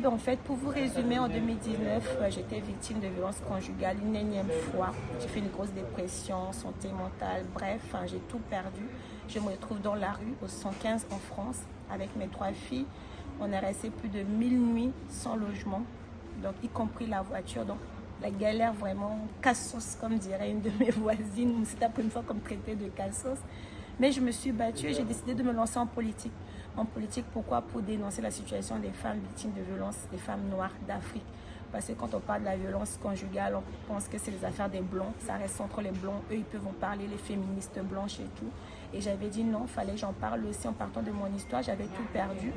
ben, en fait, pour vous résumer, en 2019, j'étais victime de violences conjugales une énième fois. J'ai fait une grosse dépression, santé mentale, bref, j'ai tout perdu. Je me retrouve dans la rue, au 115 en France, avec mes 3 filles. On est resté plus de 1000 nuits sans logement, donc y compris la voiture. Donc la galère vraiment cassos, comme dirait une de mes voisines. C'est la première fois qu'on me traitait de cassos. Mais je me suis battue et j'ai décidé de me lancer en politique. En politique, pourquoi? Pour dénoncer la situation des femmes victimes de violences, des femmes noires d'Afrique. Parce que quand on parle de la violence conjugale, on pense que c'est les affaires des blancs. Ça reste entre les blancs. Eux, ils peuvent en parler, les féministes blanches et tout. Et j'avais dit non, il fallait que j'en parle aussi en partant de mon histoire. J'avais tout perdu.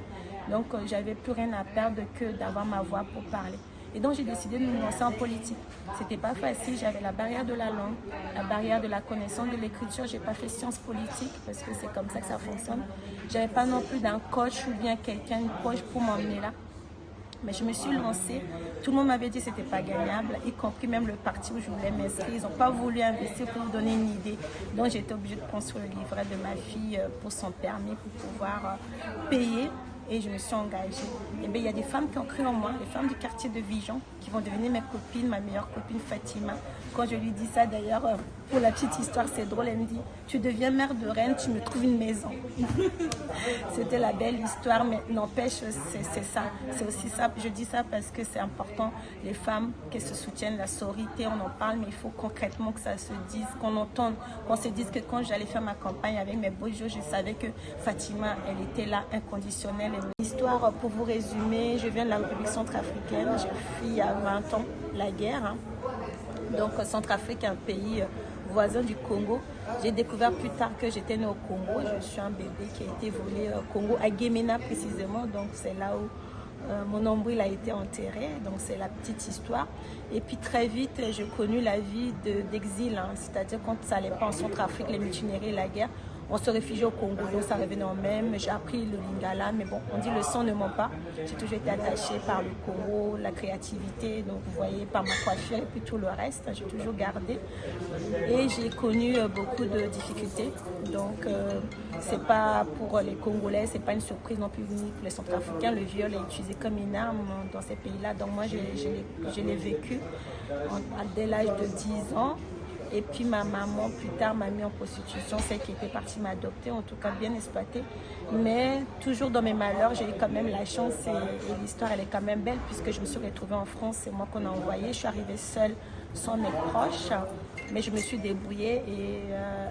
Donc, j'avais plus rien à perdre que d'avoir ma voix pour parler. Et donc, j'ai décidé de me lancer en politique. C'était pas facile. J'avais la barrière de la langue, la barrière de la connaissance de l'écriture. J'ai pas fait sciences politiques parce que c'est comme ça que ça fonctionne. J'avais pas non plus d'un coach ou bien quelqu'un proche pour m'emmener là. Mais je me suis lancée. Tout le monde m'avait dit que c'était pas gagnable, y compris même le parti où je voulais m'inscrire. Ils n'ont pas voulu investir pour me donner une idée. Donc, j'étais obligée de construire le livret de ma fille pour son permis, pour pouvoir payer. Et je me suis engagée. Et bien, il y a des femmes qui ont cru en moi, des femmes du quartier de Vigan, qui vont devenir mes copines, ma meilleure copine Fatima. Quand je lui dis ça, d'ailleurs, pour la petite histoire, c'est drôle, elle me dit, tu deviens mère de reine, tu me trouves une maison. C'était la belle histoire, mais n'empêche, c'est ça. C'est aussi ça. Je dis ça parce que c'est important, les femmes, qu'elles se soutiennent, la sororité, on en parle, mais il faut concrètement que ça se dise, qu'on entende, qu'on se dise que quand j'allais faire ma campagne avec mes beaux jours, je savais que Fatima, elle était là, inconditionnelle. L'histoire, pour vous résumer, je viens de la République centrafricaine, j'ai fui il y a 20 ans la guerre. Donc, Centrafrique est un pays voisin du Congo. J'ai découvert plus tard que j'étais née au Congo. Je suis un bébé qui a été volé au Congo, à Guémena précisément. Donc, c'est là où mon nombril a été enterré. Donc, c'est la petite histoire. Et puis, très vite, j'ai connu la vie d'exil. C'est-à-dire, quand ça n'allait pas en Centrafrique, les mutineries, la guerre, on se réfugiait au Congo, donc ça revenait en même. J'ai appris le lingala, mais bon, on dit le sang ne ment pas. J'ai toujours été attachée par le Congo, la créativité, donc vous voyez, par ma coiffure et puis tout le reste, j'ai toujours gardé. Et j'ai connu beaucoup de difficultés. Donc, c'est pas pour les Congolais, c'est pas une surprise non plus ni pour les Centrafricains. Le viol est utilisé comme une arme dans ces pays-là. Donc, moi, je l'ai vécu dès l'âge de 10 ans. Et puis ma maman, plus tard, m'a mis en prostitution, celle qui était partie m'adopter, en tout cas bien exploitée. Mais toujours dans mes malheurs, j'ai eu quand même la chance et l'histoire, elle est quand même belle puisque je me suis retrouvée en France, c'est moi qu'on a envoyée. Je suis arrivée seule, sans mes proches, mais je me suis débrouillée et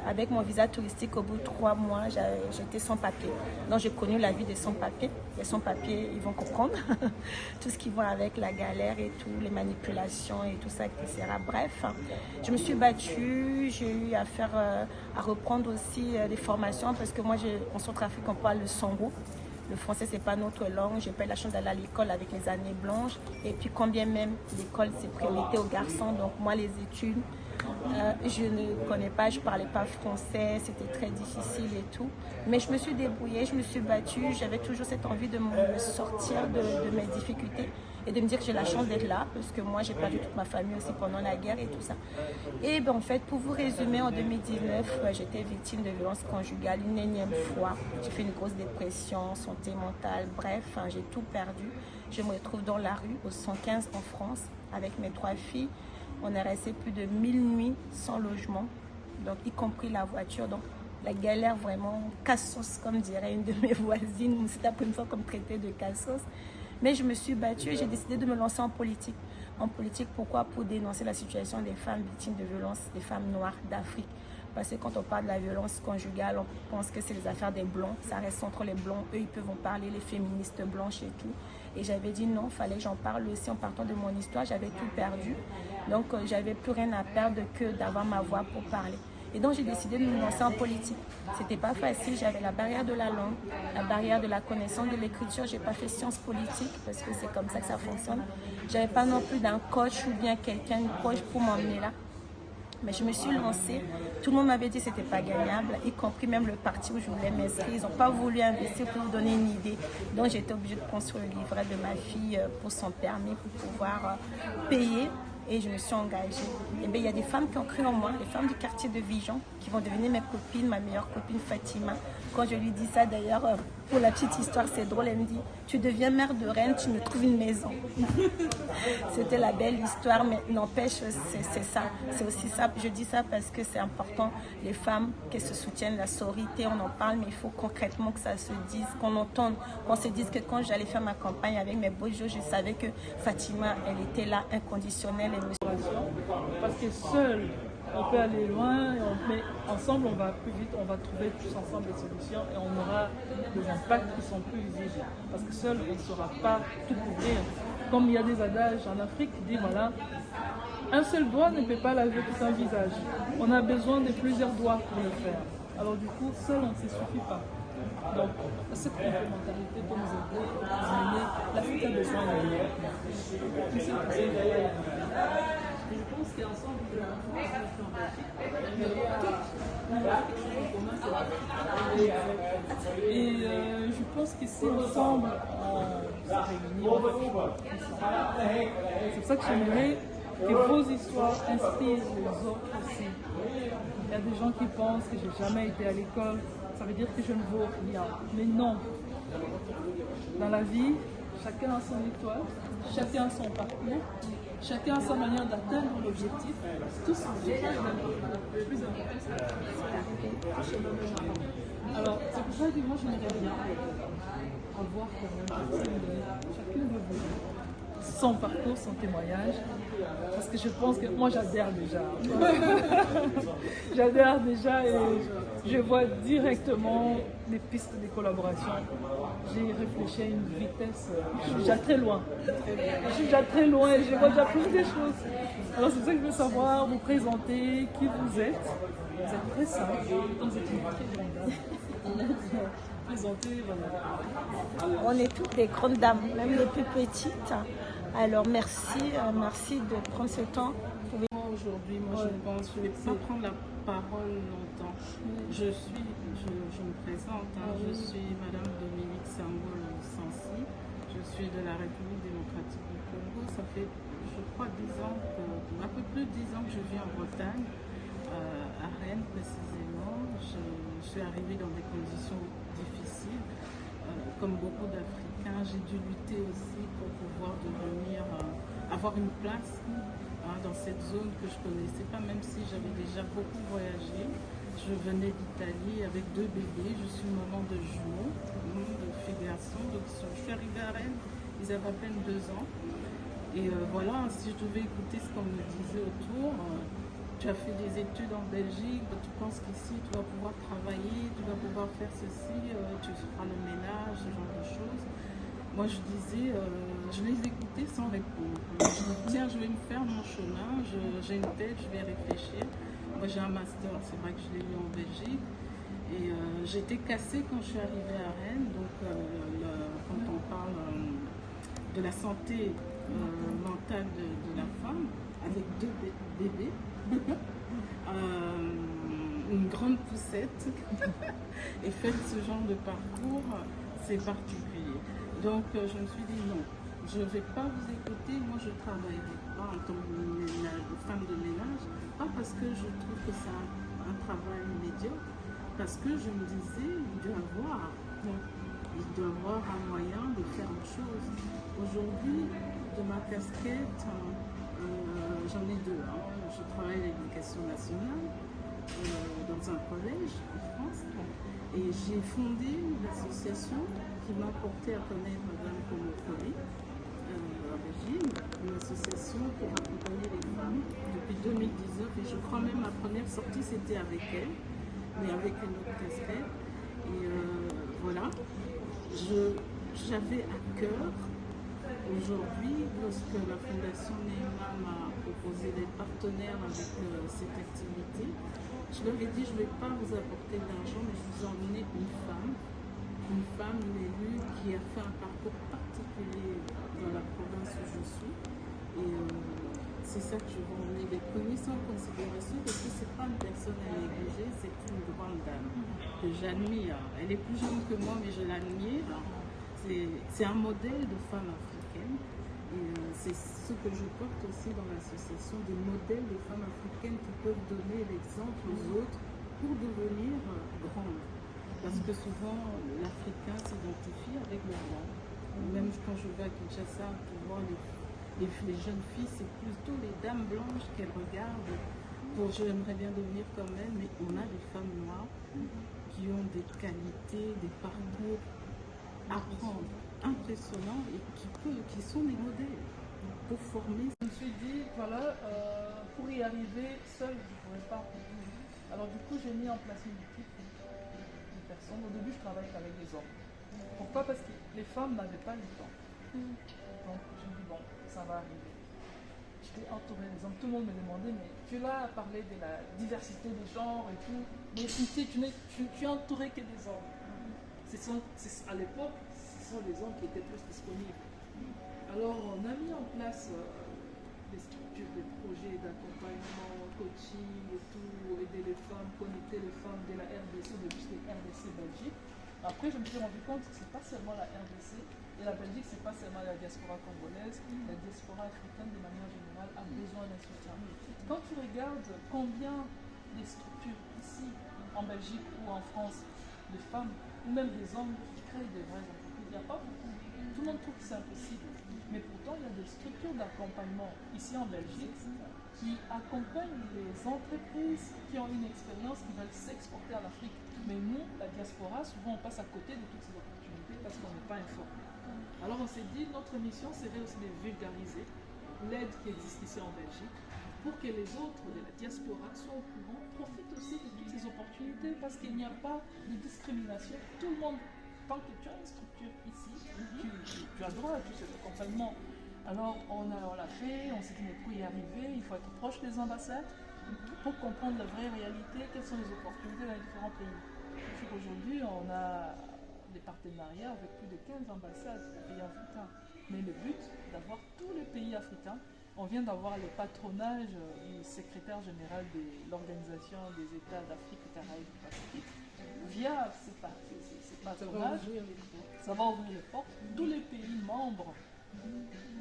avec mon visa touristique, au bout de 3 mois, j'étais sans papier. Donc j'ai connu la vie des sans-papiers. Les sans-papiers, ils vont comprendre tout ce qui va avec la galère et tout, les manipulations et tout ça, etc. Bref, je me suis battue, j'ai eu à reprendre aussi des formations parce que moi, en Centrafrique, on parle le sango. Le français, c'est pas notre langue. J'ai pas eu la chance d'aller à l'école avec les années blanches. Et puis, quand bien même l'école, c'est priorité aux garçons. Donc, moi, les études, je ne connais pas, je parlais pas français. C'était très difficile et tout. Mais je me suis débrouillée, je me suis battue. J'avais toujours cette envie de me sortir de mes difficultés et de me dire que j'ai la chance d'être là parce que moi, j'ai perdu toute ma famille aussi pendant la guerre et tout ça. Et ben, en fait, pour vous résumer, en 2019, j'étais victime de violences conjugales une énième fois. J'ai fait une grosse dépression, santé mentale, bref, j'ai tout perdu. Je me retrouve dans la rue, au 115 en France, avec mes 3 filles. On est resté plus de 1000 nuits sans logement, donc y compris la voiture. Donc, la galère vraiment cassos, comme dirait une de mes voisines. C'est la première fois qu'on me traitait de cassos. Mais je me suis battue et j'ai décidé de me lancer en politique. En politique, pourquoi? Pour dénoncer la situation des femmes victimes de violences, des femmes noires d'Afrique. Parce que quand on parle de la violence conjugale, on pense que c'est les affaires des blancs. Ça reste entre les blancs. Eux, ils peuvent en parler, les féministes blanches et tout. Et j'avais dit non, il fallait que j'en parle aussi en partant de mon histoire. J'avais tout perdu. Donc, j'avais plus rien à perdre que d'avoir ma voix pour parler. Et donc, j'ai décidé de me lancer en politique. C'était pas facile. J'avais la barrière de la langue, la barrière de la connaissance de l'écriture. J'ai pas fait sciences politiques parce que c'est comme ça que ça fonctionne. J'avais pas non plus d'un coach ou bien quelqu'un proche pour m'emmener là. Mais je me suis lancée. Tout le monde m'avait dit que c'était pas gagnable, y compris même le parti où je voulais m'inscrire. Ils n'ont pas voulu investir pour me donner une idée. Donc, j'étais obligée de construire le livret de ma fille pour son permis, pour pouvoir payer. Et je me suis engagée. Et bien, il y a des femmes qui ont cru en moi, les femmes du quartier de Vigan, qui vont devenir mes copines, ma meilleure copine Fatima. Quand je lui dis ça, d'ailleurs, Pour la petite histoire, c'est drôle, elle me dit, tu deviens mère de reine, tu me trouves une maison. C'était la belle histoire, mais n'empêche, c'est ça. C'est aussi ça, je dis ça parce que c'est important, les femmes, qu'elles se soutiennent, la sororité, on en parle, mais il faut concrètement que ça se dise, qu'on entende, qu'on se dise que quand j'allais faire ma campagne avec mes beaux jours, je savais que Fatima, elle était là, inconditionnelle. Parce que seule, on peut aller loin, mais ensemble, on va plus vite, on va trouver tous ensemble des solutions et on aura des impacts qui sont plus visibles. Parce que seul, on ne saura pas tout couvrir. Comme il y a des adages en Afrique qui disent, voilà, un seul doigt ne peut pas laver tout un visage. On a besoin de plusieurs doigts pour le faire. Alors du coup, seul, on ne se suffit pas. Donc, cette complémentarité peut nous aider à mener l'Afrique a besoin de je pense qu'ensemble, et je pense que si ensemble on se réunit, c'est pour ça que j'aimerais que vos histoires inspirent les autres aussi. Il y a des gens qui pensent que j'ai jamais été à l'école, ça veut dire que je ne vaux rien. Mais non. Dans la vie, chacun a son étoile, chacun a son parcours, chacun a sa manière d'atteindre l'objectif. Tous sont différents. Le plus important, c'est d'arriver. Alors, c'est pour ça que moi, j'aimerais bien avoir comme objectif de chacune de vous son parcours, son témoignage, parce que je pense que moi j'adhère déjà. J'adhère déjà et je vois directement les pistes de collaboration. J'ai réfléchi à une vitesse, je suis déjà très loin. Je suis déjà très loin et je vois déjà plus des choses. Alors c'est ça que je veux savoir, vous présenter qui vous êtes. Vous êtes très simple, vous êtes une très grande dame. Présenter, voilà. On est toutes des grandes dames, même les plus petites. Alors merci de prendre ce temps. Aujourd'hui, moi je pense, je ne vais pas prendre la parole longtemps. Je me présente, je suis Madame Dominique Sambol Sansi. Je suis de la République démocratique du Congo. Ça fait, je crois, 10 ans, un peu plus de 10 ans que je vis en Bretagne, à Rennes précisément. Je suis arrivée dans des conditions difficiles, comme beaucoup d'Africains. J'ai dû lutter aussi pour pouvoir devenir, avoir une place dans cette zone que je ne connaissais pas, même si j'avais déjà beaucoup voyagé. Je venais d'Italie avec 2 bébés, je suis maman de jumeaux, de filles garçons. Donc je suis arrivée à Rennes, ils avaient à peine 2 ans. Et voilà, si je devais écouter ce qu'on me disait autour, tu as fait des études en Belgique, tu penses qu'ici tu vas pouvoir travailler, tu vas pouvoir faire ceci, tu feras le ménage, ce genre de choses. Moi je disais, je les écoutais sans répondre. Je me dis, tiens, je vais me faire mon chemin, j'ai une tête, je vais réfléchir. Moi j'ai un master, c'est vrai que je l'ai eu en Belgique. Et j'étais cassée quand je suis arrivée à Rennes, donc quand on parle de la santé mentale de la femme, avec 2 bébés, une grande poussette, et faire ce genre de parcours, c'est particulier. Donc je me suis dit non, je ne vais pas vous écouter, moi je ne travaillerai pas en tant que femme de ménage, pas parce que je trouve que c'est un travail médiocre, parce que je me disais, il doit avoir un moyen de faire autre chose. Aujourd'hui, de ma casquette, j'en ai 2. Je travaille à l'éducation nationale dans un collège en France et j'ai fondé une association qui m'a porté à connaître Madame Komokoli à Belgique, une association pour accompagner les femmes depuis 2019 et je crois même ma première sortie c'était avec elle, mais avec une autre casquette. Et voilà, j'avais à cœur aujourd'hui, lorsque la Fondation Neema m'a proposé d'être partenaire avec cette activité, je leur ai dit, je ne vais pas vous apporter de l'argent, mais je vous ai emmené une femme, une élue qui a fait un parcours particulier dans la province où je suis. Et c'est ça que je veux emmener, les connaissances en considération, parce que ce n'est pas une personne à négliger, c'est une grande dame que j'admire. Elle est plus jeune que moi, mais je l'admire. C'est un modèle de femme africaine. Et c'est ce que je porte aussi dans l'association, des modèles de femmes africaines qui peuvent donner l'exemple aux autres pour devenir grandes. Parce que souvent, l'Africain s'identifie avec le blanc. Même quand je vais à Kinshasa, pour voir les jeunes filles, c'est plutôt les dames blanches qu'elles regardent. Bon, j'aimerais bien devenir comme elles, mais on a des femmes noires qui ont des qualités, des parcours à prendre impressionnants et qui sont des modèles pour former. Je me suis dit, voilà, pour y arriver, seule, je ne pourrais pas. Alors du coup, j'ai mis en place une équipe de personnes. Au début, je travaillais avec des hommes. Pourquoi? Parce que les femmes n'avaient pas le temps. Donc, je me dis, bon, ça va arriver. J'étais entourée des hommes. Tout le monde me demandait, mais tu es là à parler de la diversité des genres et tout. Mais ici, tu es entouré que des hommes. À l'époque, ce sont les hommes qui étaient plus disponibles. Alors, on a mis en place des structures, des projets d'accompagnement, coaching et tout, aider les femmes, connecter les femmes de la RDC, de juste les RDC Belgique. Après, je me suis rendu compte que ce n'est pas seulement la RDC et la Belgique, ce n'est pas seulement la diaspora congolaise, la diaspora africaine de manière générale a besoin d'un soutien. Quand tu regardes combien des structures ici, en Belgique ou en France, de femmes ou même des hommes qui créent des vraies entreprises, il n'y a pas beaucoup. Tout le monde trouve que c'est impossible. Mais pourtant, il y a des structures d'accompagnement ici en Belgique qui accompagnent les entreprises qui ont une expérience, qui veulent s'exporter à l'Afrique. Mais nous, la diaspora, souvent on passe à côté de toutes ces opportunités parce qu'on n'est pas informé. Alors on s'est dit, notre mission serait aussi de vulgariser l'aide qui existe ici en Belgique pour que les autres de la diaspora soient au courant, profitent aussi de toutes ces opportunités parce qu'il n'y a pas de discrimination. Tout le monde, tant que tu as une structure ici, tu as droit à tout cet accompagnement. Alors on l'a fait, on s'est dit mais pour y arriver, il faut être proche des ambassades pour comprendre la vraie réalité, quelles sont les opportunités dans les différents pays. Aujourd'hui, on a des partenariats avec plus de 15 ambassades de pays africains. Mais le but, d'avoir tous les pays africains, on vient d'avoir le patronage du secrétaire général de l'Organisation des États d'Afrique, Caraïbes et Pacifique. Via ces patronages, ça va ouvrir les portes. Tous les pays membres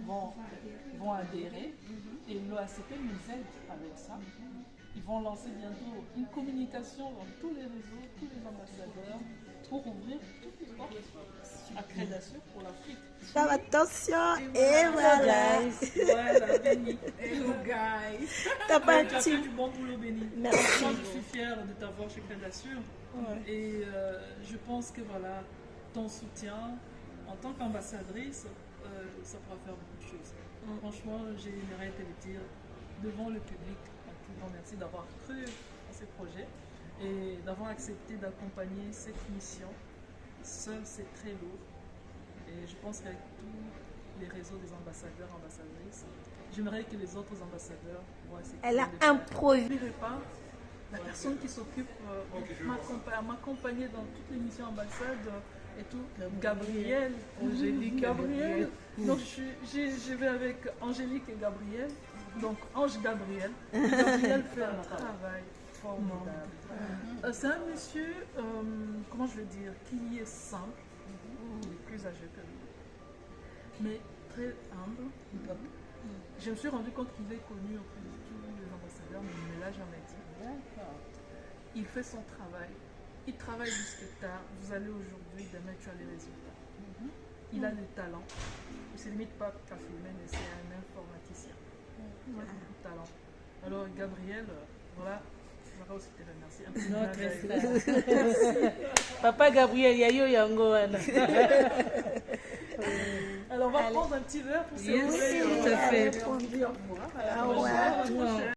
vont adhérer et l'OACP nous aide avec ça. Ils vont lancer bientôt une communication dans tous les réseaux, tous les ambassadeurs, pour ouvrir toutes les portes accrédation pour l'Afrique. Faire attention, et voilà. Voilà, Béni. Hello guys. T'as pas tu as fait du bon boulot, Béni. Merci. Moi, je suis fière de t'avoir chez Crédasure. Ouais. Et je pense que voilà, ton soutien en tant qu'ambassadrice, ça pourra faire beaucoup de choses. Franchement, j'aimerais te le dire devant le public. Merci d'avoir cru à ce projet et d'avoir accepté d'accompagner cette mission. Seul, c'est très lourd. Et je pense qu'avec tous les réseaux des ambassadeurs, ambassadrices, j'aimerais que les autres ambassadeurs voient ces Elle a improvisé. La personne qui s'occupe à m'accompagner dans toutes les missions ambassades et tout, Gabriel, Angélique, Gabriel. Donc je vais avec Angélique et Gabriel. Donc Ange Gabriel. Gabriel fait un travail formidable. C'est un monsieur, comment je veux dire, qui est simple, il est plus âgé que lui, mais très humble. Je me suis rendu compte qu'il est connu auprès de tous les ambassadeurs, mais il ne me l'a jamais dit. Il fait son travail. Il travaille jusqu'à tard. Vous allez aujourd'hui, demain tu as les résultats. Il a le talent. Il ne se limite pas qu'à filmer, mais c'est un informaticien. Il a beaucoup de talent. Alors Gabriel, voilà, j'aimerais aussi te remercier. Notre Papa Gabriel, Yayo Yango. Alors on va prendre un petit verre pour se lever. Tout à fait. Au revoir. À la prochaine.